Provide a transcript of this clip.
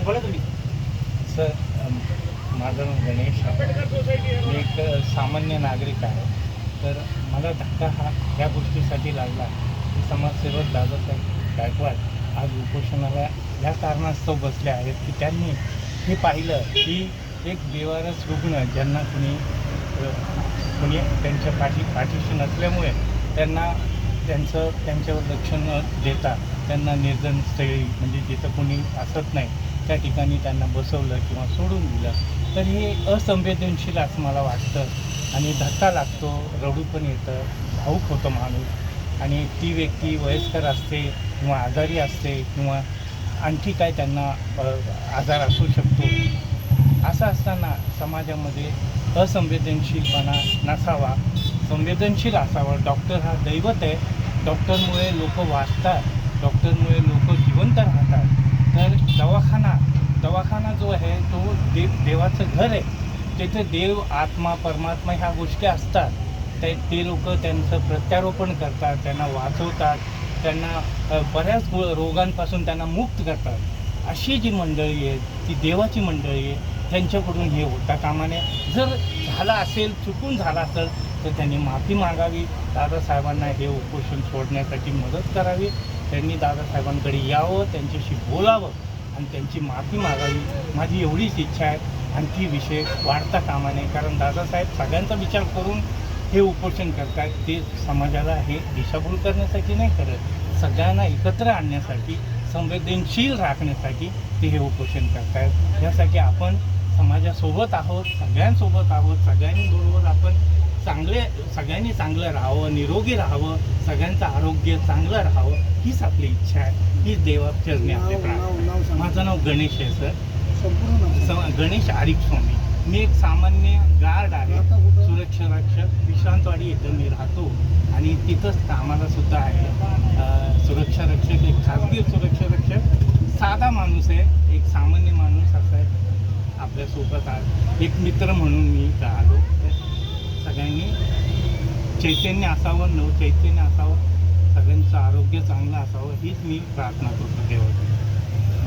बोला तुम्ही. सर, माझं नाव गणेश आहे. मी एक सामान्य नागरिक आहे. तर मला धक्का ह्या गोष्टीसाठी लागला की समाजसेवक दादासाहेब गायकवाड आज उपोषणाला या कारणास्तव बसले आहेत की त्यांनी हे पाहिलं की एक बेवारस रुग्ण ज्यांना कुणी त्यांच्या पाठीशी नसल्यामुळे त्यांना त्यांच्यावर लक्ष न देता त्यांना निर्जन स्थळी म्हणजे जिथं कोणी असत नाही त्या ठिकाणी त्यांना बसवलं किंवा सोडून दिलं. तर हे असंवेदनशील असं मला वाटतं आणि धक्का लागतो, रडू पण येतं, भावूक होतं माणूस. आणि ती व्यक्ती वयस्कर असते किंवा आजारी असते किंवा आणखी काय त्यांना आजार असू शकतो. असं असताना समाजामध्ये असंवेदनशीलपणा नसावा, संवेदनशील असावं. डॉक्टर हा दैवत आहे. डॉक्टरमुळे लोक वाचतात, डॉक्टरमुळे लोक जिवंत राहतात. तर दवाखाना जो आहे तो देवाचं घर आहे. तिथे देव, आत्मा, परमात्मा ह्या गोष्टी असतात. ते लोक त्यांचं प्रत्यारोपण करतात, त्यांना वाचवतात, त्यांना बऱ्याच रोगांपासून त्यांना मुक्त करतात. अशी जी मंडळी आहे ती देवाची मंडळी आहे. त्यांच्याकडून हे होता कामा नये. जर झालं असेल, चुकून झालं असेल तर त्यांनी माफी मागावी. दादासाहेबांना हे उपोषण सोडण्यासाठी मदत करावी. त्यांनी दादासाहेबांकडे यावं, त्यांच्याशी बोलावं आणि त्यांची माफी मागावी. माझी एवढीच इच्छा आहे. आणखी विषय वाढता कामा नये, कारण दादासाहेब सगळ्यांचा विचार करून हे उपोषण करतात. ते समाजाला हे दिशाभूल करण्यासाठी नाही करत, सगळ्यांना एकत्र आणण्यासाठी, संवेदनशील राखण्यासाठी ते हे उपोषण करतात. यासाठी आपण समाजासोबत आहोत, सगळ्यांसोबत आहोत. सगळ्यांबरोबर आपण सगळ्यांनी चांगलं राहावं, निरोगी राहावं, सगळ्यांचं आरोग्य चांगलं राहावं, हीच आपली इच्छा आहे. हीच देवाचरणी आपली प्रार्थना. माझं नाव गणेश आहे सर, गणेश आरिफ स्वामी. मी एक सामान्य गार्ड आहे, सुरक्षा रक्षक. विश्रांतवाडी इथं मी राहतो आणि तिथंच कामाला सुद्धा आहे. सुरक्षा रक्षक, एक खाजगी सुरक्षा रक्षक, साधा माणूस आहे, एक सामान्य माणूस असा आहे आपल्यासोबत. आज एक मित्र म्हणून मी इथं आलो. सगळ्यांनी चैतन्य असावं, नवचैतन्य असावं, सगळ्यांचं आरोग्य चांगलं असावं, हीच मी प्रार्थना करतो देवाची.